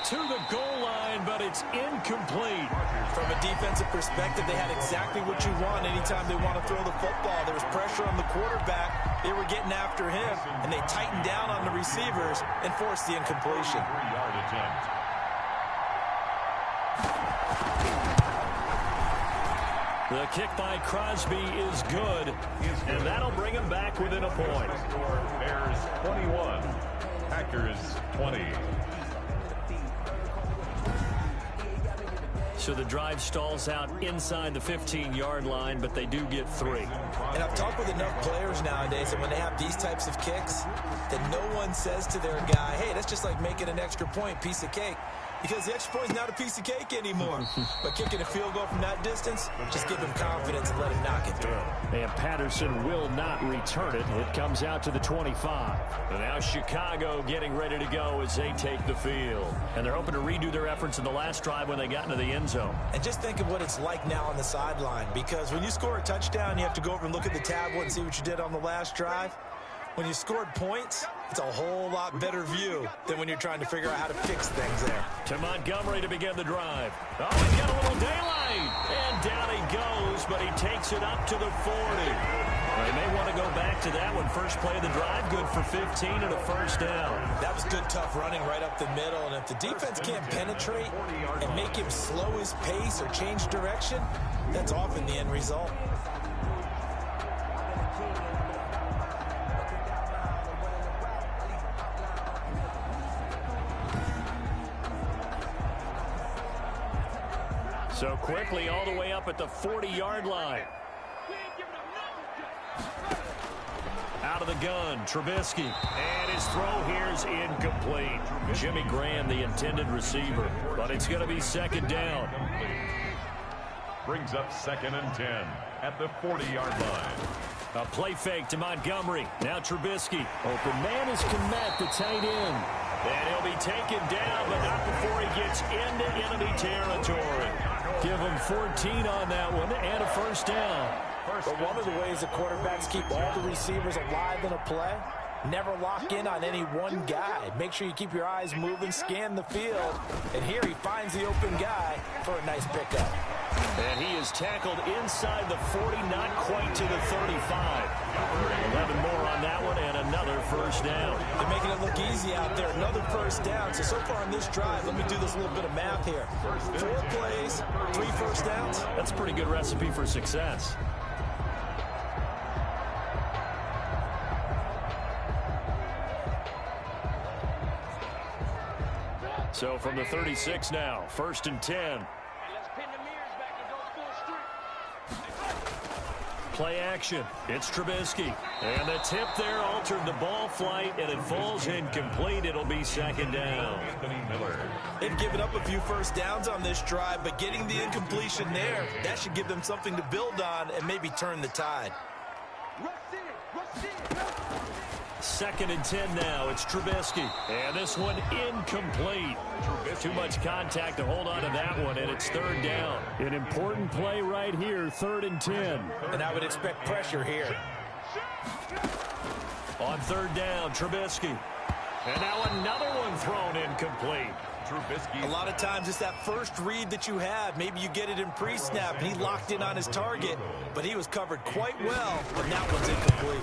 to the goal line, but it's incomplete. From a defensive perspective, they had exactly what you want anytime they want to throw the football. There was pressure on the quarterback. They were getting after him, and they tightened down on the receivers and forced the incompletion. 3-yard attempt. The kick by Crosby is good, and that'll bring him back within a point. Bears 21, Packers 20. So the drive stalls out inside the 15-yard line, but they do get 3. And I've talked with enough players nowadays that when they have these types of kicks, that no one says to their guy, hey, that's just like making an extra point, piece of cake. Because the extra point is not a piece of cake anymore. But kicking a field goal from that distance, just give him confidence and let him knock it through. And Patterson will not return it. It comes out to the 25. And now Chicago getting ready to go as they take the field. And they're hoping to redo their efforts in the last drive when they got into the end zone. And just think of what it's like now on the sideline. Because when you score a touchdown, you have to go over and look at the tablet and see what you did on the last drive. When you scored points, it's a whole lot better view than when you're trying to figure out how to fix things there. To Montgomery to begin the drive. Oh, he's got a little daylight. And down he goes, but he takes it up to the 40. Well, they may want to go back to that one. First play of the drive, good for 15 and a first down. That was good, tough running right up the middle. And if the defense can't penetrate and make him slow his pace or change direction, that's often the end result. So quickly all the way up at the 40-yard line. Out of the gun, Trubisky. And his throw here is incomplete. Jimmy Graham, the intended receiver. But it's going to be second down. Brings up 2nd and 10 at the 40-yard line. A play fake to Montgomery. Now Trubisky. Open man is Kmet, the tight end. And he'll be taken down, but not before he gets into enemy territory. Give him 14 on that one and a first down. But one of the ways the quarterbacks keep all the receivers alive in a play Never lock in on any one guy. Make sure you keep your eyes moving, scan the field. And here he finds the open guy for a nice pickup. And he is tackled inside the 40, not quite to the 35. 11 more on that one, and another first down. They're making it look easy out there. Another first down. So far on this drive, let me do this little bit of math here. 4 plays, 3 first downs. That's a pretty good recipe for success. So from the 36 now, 1st and 10. Play action. It's Trubisky. And the tip there altered the ball flight, and it falls incomplete. It'll be 2nd down. They've given up a few first downs on this drive, but getting the incompletion there, that should give them something to build on and maybe turn the tide. 2nd and 10 now. It's Trubisky. And this one incomplete. Too much contact to hold on to that one, and it's 3rd down. An important play right here, 3rd and 10. And I would expect pressure here. On 3rd down, Trubisky. And now another one thrown incomplete. A lot of times it's that first read that you have. Maybe you get it in pre-snap, and he locked in on his target, but he was covered quite well, and that one's incomplete.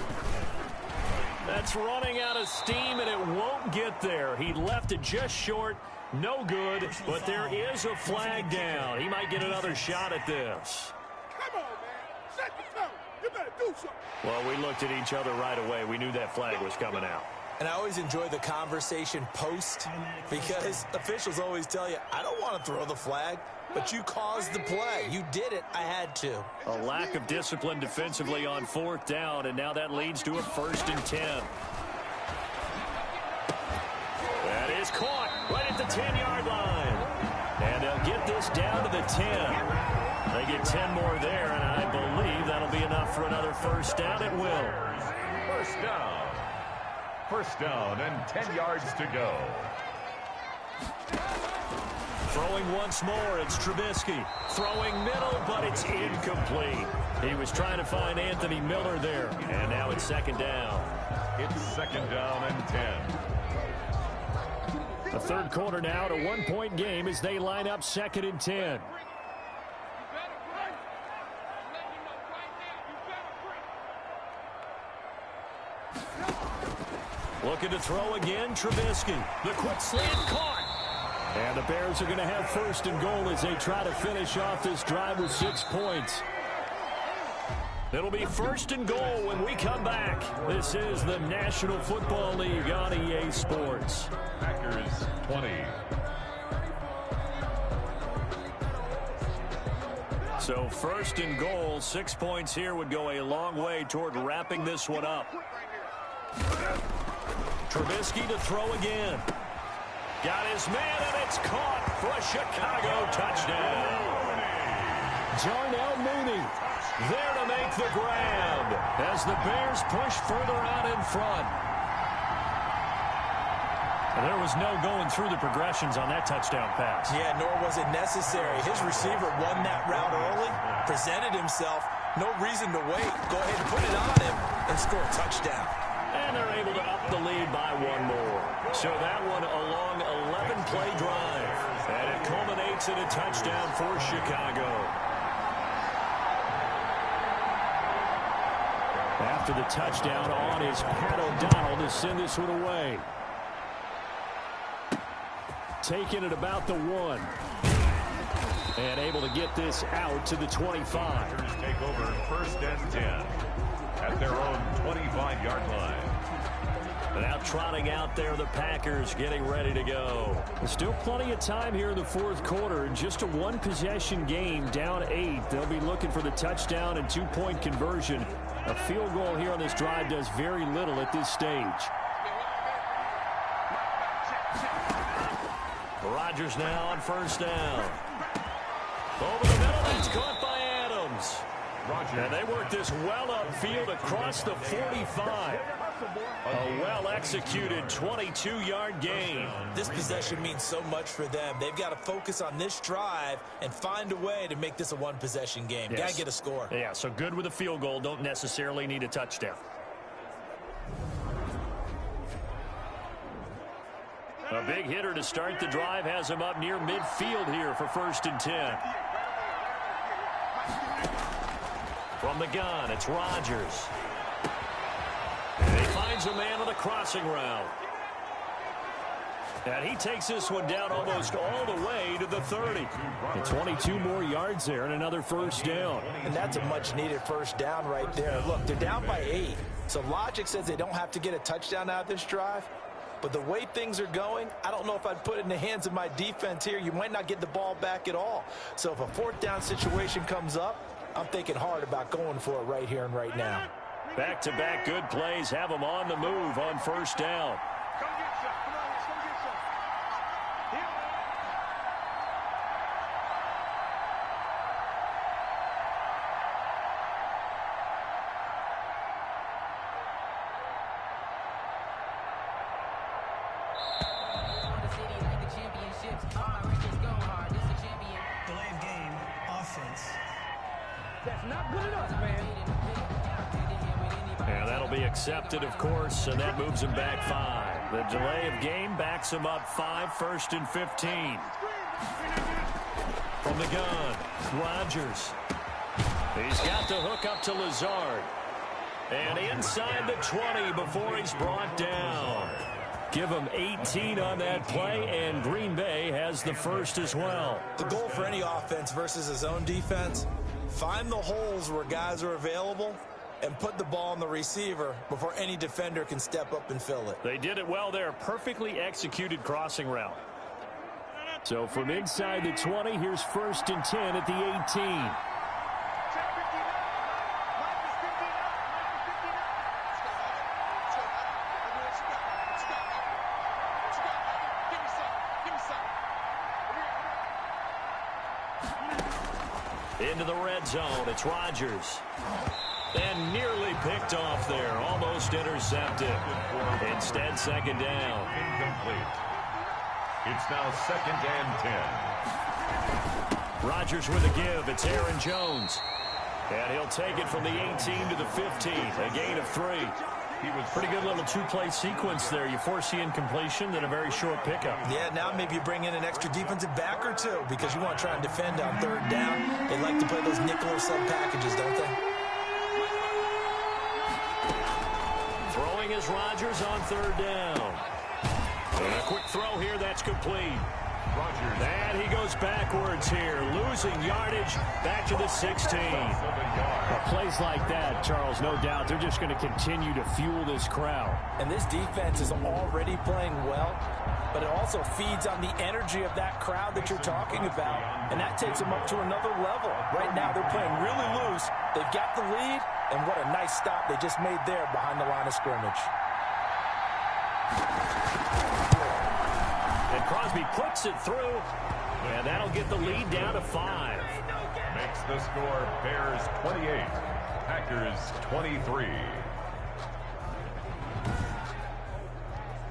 That's running out of steam, and it won't get there. He left it just short. No good, but there is a flag down. He might get another shot at this. Come on, man. Set the tone. You better do something. Well, we looked at each other right away. We knew that flag was coming out. And I always enjoy the conversation post because officials always tell you, I don't want to throw the flag, but you caused the play. You did it. I had to. A lack of discipline defensively on 4th down, and now that leads to a 1st and 10. That is caught right at the 10-yard line. And they'll get this down to the 10. They get 10 more there, and I believe that'll be enough for another first down. It will. First down. 1st down and 10 yards to go. Throwing once more, it's Trubisky. Throwing middle, but it's incomplete. He was trying to find Anthony Miller there, and now it's 2nd down. It's 2nd down and 10. The 3rd quarter now, a 1-point game as they line up 2nd and 10. Looking to throw again, Trubisky. The quick slant caught. And the Bears are going to have 1st and goal as they try to finish off this drive with 6 points. It'll be 1st and goal when we come back. This is the National Football League on EA Sports. Packers 20. So 1st and goal, 6 points here would go a long way toward wrapping this one up. Trubisky to throw again. Got his man, and it's caught for a Chicago touchdown. Darnell Mooney there to make the grab as the Bears push further out in front. And there was no going through the progressions on that touchdown pass. Yeah, nor was it necessary. His receiver won that route early, presented himself. No reason to wait. Go ahead and put it on him and score a touchdown. And they're able to up the lead by 1 more. So that one a long 11-play drive. And it culminates in a touchdown for Chicago. After the touchdown on is Pat O'Donnell to send this one away. Taking it about the 1. And able to get this out to the 25. Take over 1st and 10 at their own 25-yard line. Now trotting out there, the Packers getting ready to go. There's still plenty of time here in the 4th quarter. Just a 1-possession game, down 8. They'll be looking for the touchdown and 2-point conversion. A field goal here on this drive does very little at this stage. Rodgers now on 1st down. Over the middle, that's caught by Adams. And they work this well upfield across the 45. A well-executed 22-yard gain. This possession means so much for them. They've got to focus on this drive and find a way to make this a 1-possession game. Yes. Got to get a score. Yeah, so good with a field goal. Don't necessarily need a touchdown. big hitter to start the drive has him up near midfield here for 1st and 10. From the gun, it's Rodgers. And he finds a man on the crossing route. And he takes this one down almost all the way to the 30. And 22 more yards there and another 1st down. And that's a much-needed 1st down right there. Look, they're down by 8. So logic says they don't have to get a touchdown out of this drive. But the way things are going, I don't know if I'd put it in the hands of my defense here. You might not get the ball back at all. So if a 4th down situation comes up, I'm thinking hard about going for it right here and right now. Back-to-back good plays have them on the move on 1st down. Delay of game, offense. That's not good enough, man. And that'll be accepted, of course, and that moves him back 5. The delay of game backs him up 5, 1st and 15. From the gun, Rodgers. He's got the hook up to Lazard. And inside the 20 before he's brought down. Give him 18 on that play, and Green Bay has the 1st as well. The goal for any offense versus his own defense, find the holes where guys are available and put the ball on the receiver before any defender can step up and fill it. They did it well there. Perfectly executed crossing route. So from inside the 20, here's 1st and 10 at the 18. Into the red zone, it's Rodgers. And nearly picked off there, almost intercepted. Instead, 2nd down. Incomplete. It's now 2nd and 10. Rodgers with a give, it's Aaron Jones. And he'll take it from the 18 to the 15, a gain of 3. Pretty good little 2-play sequence there. You force the incompletion, then a very short pickup. Yeah, now maybe you bring in an extra defensive back or 2 because you want to try and defend on 3rd down. They like to play those nickel or sub packages, don't they? Throwing is Rodgers on 3rd down. And a quick throw here, that's complete. Rodgers. And he goes backwards here, losing yardage back to the 16. Plays like that, Charles, no doubt, they're just going to continue to fuel this crowd. And this defense is already playing well, but it also feeds on the energy of that crowd that you're talking about, and that takes them up to another level. Right now, they're playing really loose. They've got the lead, and what a nice stop they just made there behind the line of scrimmage. And Crosby puts it through, and that'll get the lead down to 5. Makes the score Bears 28, Packers 23.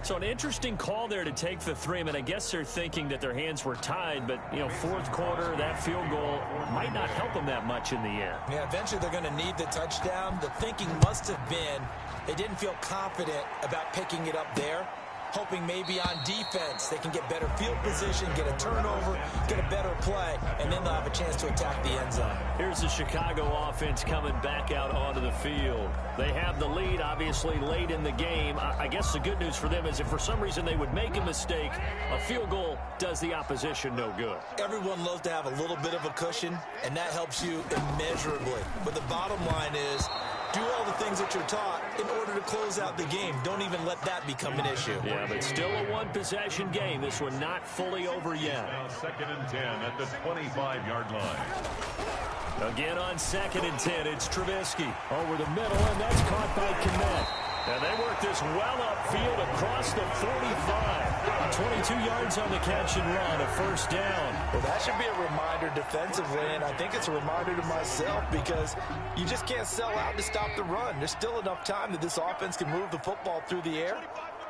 So an interesting call there to take the 3. I mean, I guess they're thinking that their hands were tied, but, you know, 4th quarter, that field goal might not help them that much in the end. Yeah, eventually they're going to need the touchdown. The thinking must have been they didn't feel confident about picking it up there, hoping maybe on defense they can get better field position, get a turnover, get a better play, and then they'll have a chance to attack the end zone. Here's the Chicago offense coming back out onto the field. They have the lead, obviously, late in the game. I guess the good news for them is if for some reason they would make a mistake, a field goal does the opposition no good. Everyone loves to have a little bit of a cushion, and that helps you immeasurably. But the bottom line is, do all the things that you're taught in order to close out the game. Don't even let that become an issue. Yeah, but still a one-possession game. This one not fully over yet. Now 2nd and 10 at the 25-yard line. Again on 2nd and 10, it's Trubisky over the middle, and that's caught by Kmet. And they work this well upfield across the 45. 22 yards on the catch and run, a 1st down. Well, that should be a reminder defensively, and I think it's a reminder to myself because you just can't sell out to stop the run. There's still enough time that this offense can move the football through the air,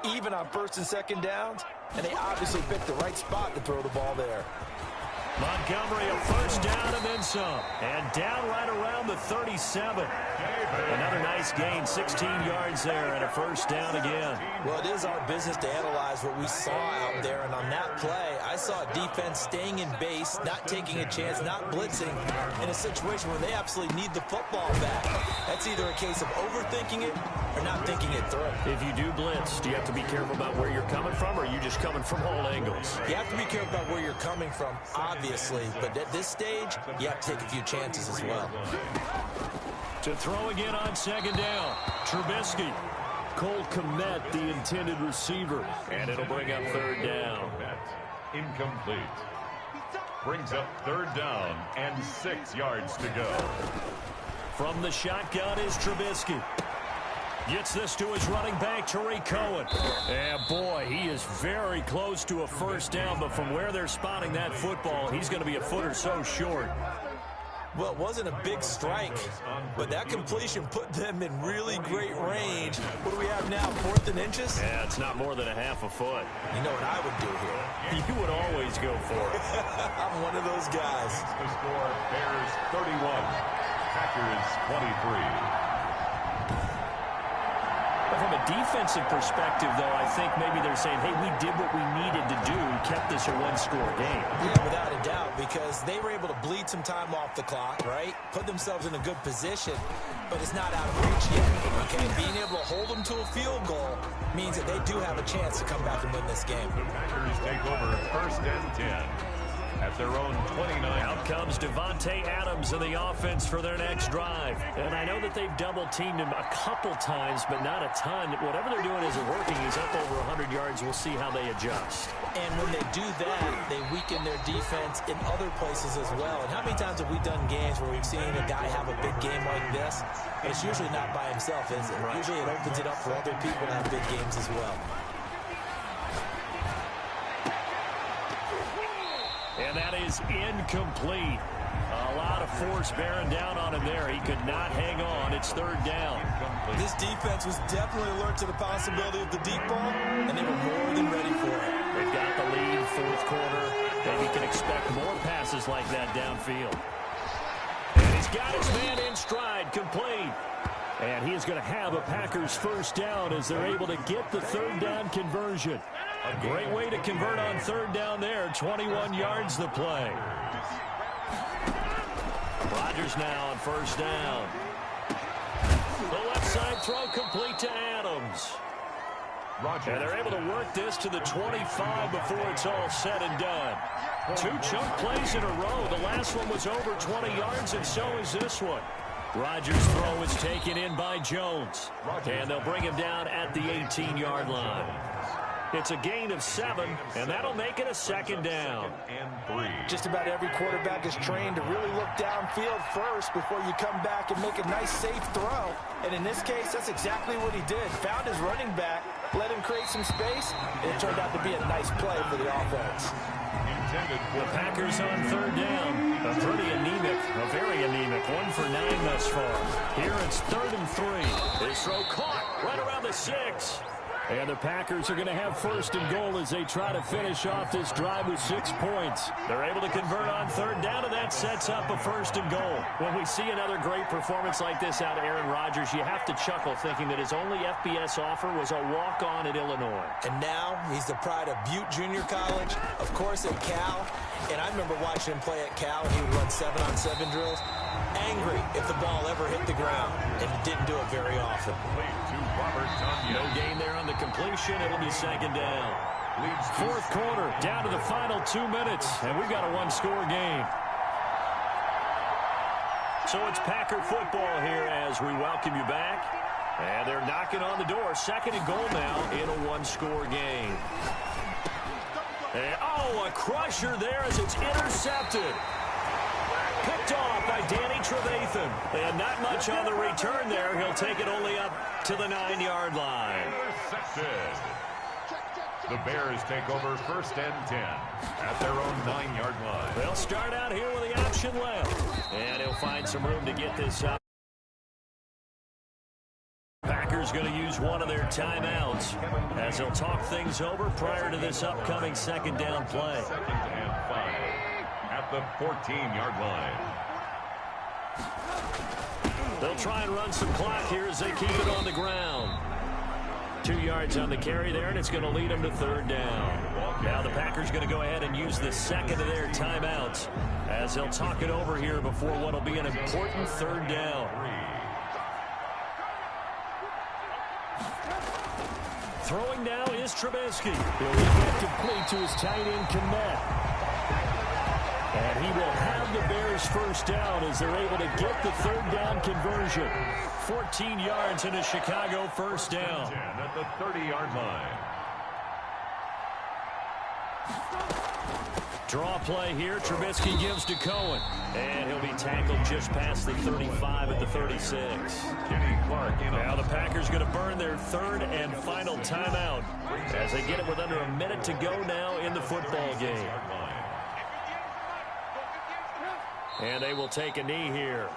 even on 1st and 2nd downs, and they obviously picked the right spot to throw the ball there. Montgomery, a first down and then some. And down right around the 37. Another nice gain, 16 yards there and a first down again. Well, it is our business to analyze what we saw out there. And on that play, I saw a defense staying in base, not taking a chance, not blitzing in a situation where they absolutely need the football back. That's either a case of overthinking it or not thinking it through. If you do blitz, do you have to be careful about where you're coming from, or are you just coming from all angles? You have to be careful about where you're coming from, obviously. But at this stage, you have to take a few chances as well. To throw again on second down, Trubisky. Cole Kmet, the intended receiver. And it'll bring up third down. Incomplete. Brings up third down and 6 yards to go. From the shotgun is Trubisky. Gets this to his running back, Tariq Cohen. And boy, he is very close to a first down, but from where they're spotting that football, he's going to be a foot or so short. Well, it wasn't a big strike, but that completion put them in really great range. What do we have now, 4th and inches? Yeah, it's not more than a half a foot. You know what I would do here? You would always go for it. I'm one of those guys. The score, Bears 31, Packers 23. From a defensive perspective, though, I think maybe they're saying, hey, we did what we needed to do, kept this a one-score game. Yeah, without a doubt, because they were able to bleed some time off the clock, right? Put themselves in a good position, but it's not out of reach yet, okay? Being able to hold them to a field goal means that they do have a chance to come back and win this game. The Packers take over 1st and 10. At their own 29. Out comes Devontae Adams in the offense for their next drive. And I know that they've double-teamed him a couple times, but not a ton. Whatever they're doing isn't working. He's up over 100 yards. We'll see how they adjust. And when they do that, they weaken their defense in other places as well. And how many times have we done games where we've seen a guy have a big game like this? But it's usually not by himself, is it? Right. Usually it opens it up for other people to have big games as well. And that is incomplete. A lot of force bearing down on him there. He could not hang on. It's third down. This defense was definitely alert to the possibility of the deep ball, and they were more than ready for it. They've got the lead, 4th quarter. Maybe can expect more passes like that downfield. And he's got his man in stride, complete. And he is going to have a Packers first down as they're able to get the third down conversion. A great way to convert on third down there. 21 yards the play. Rodgers now on first down. The left side throw complete to Adams. And they're able to work this to the 25 before it's all said and done. 2 chunk plays in a row. The last one was over 20 yards, and so is this one. Rodgers' throw is taken in by Jones. And they'll bring him down at the 18-yard line. It's a gain of 7, and that'll make it a second down. Just about every quarterback is trained to really look downfield first before you come back and make a nice, safe throw. And in this case, that's exactly what he did. Found his running back, let him create some space, and it turned out to be a nice play for the offense. The Packers on third down. A very anemic 1 for 9 thus far. Here it's 3rd and 3. This throw caught right around the 6. And the Packers are going to have 1st and goal as they try to finish off this drive with 6 points. They're able to convert on third down, and that sets up a 1st and goal. When we see another great performance like this out of Aaron Rodgers, you have to chuckle thinking that his only FBS offer was a walk-on at Illinois. And now he's the pride of Butte Junior College, of course at Cal. And I remember watching him play at Cal, and he would run 7-on-7 drills. Angry if the ball ever hit the ground, and he didn't do it very often. No gain there on the completion. It'll be second down. 4th quarter, down to the final 2 minutes, and we've got a 1-score game. So it's Packer football here as we welcome you back. And they're knocking on the door. 2nd and goal now in a 1-score game. And, a crusher there as it's intercepted. Picked off by Danny Trevathan. And not much on the return there. He'll take it only up to the 9-yard line. The Bears take over 1st and 10 at their own 9-yard line. They'll start out here with the option left. And he'll find some room to get this up. Packers going to use one of their timeouts as they'll talk things over prior to this upcoming 2nd down play. 2nd and 5 at at the 14-yard line. They'll try and run some clock here as they keep it on the ground. 2 yards on the carry there, and it's going to lead them to third down. Now the Packers going to go ahead and use the second of their timeouts as they'll talk it over here before what will be an important third down. Throwing now is Trubisky. He'll get complete to his tight end, Kmet. And he will have the Bears first down as they're able to get the third down conversion. 14 yards in a Chicago first down. At the 30-yard line. Draw play here. Trubisky gives to Cohen. And he'll be tackled just past the 35 at the 36. Now the Packers going to burn their third and final timeout as they get it with under a minute to go now in the football game. And they will take a knee here.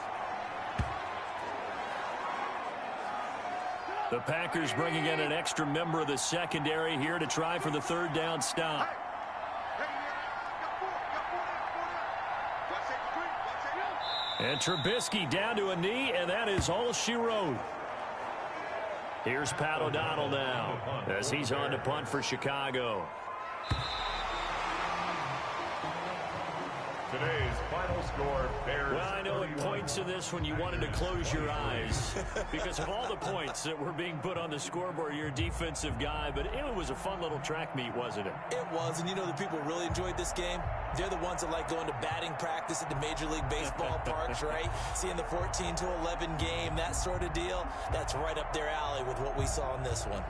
The Packers bringing in an extra member of the secondary here to try for the third down stop. And Trubisky down to a knee, and that is all she wrote. Here's Pat O'Donnell now as he's on to punt for Chicago. Today's final score, Bears. Well, I know it points to this when you wanted to close your eyes because of all the points that were being put on the scoreboard. You're a defensive guy, but it was a fun little track meet, wasn't it? It was, and you know the people really enjoyed this game? They're the ones that like going to batting practice at the Major League Baseball parks, right? Seeing the 14-11 game, that sort of deal, that's right up their alley with what we saw in this one.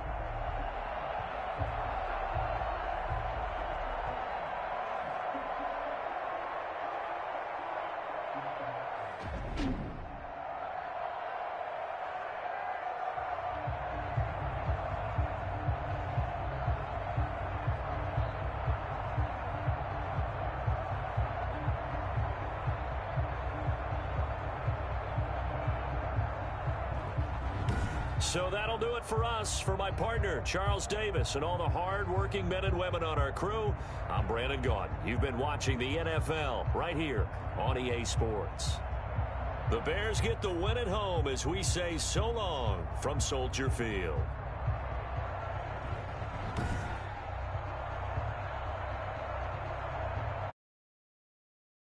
So that'll do it for us. For my partner, Charles Davis, and all the hard-working men and women on our crew, I'm Brandon Gaudin. You've been watching the NFL right here on EA Sports. The Bears get the win at home as we say so long from Soldier Field.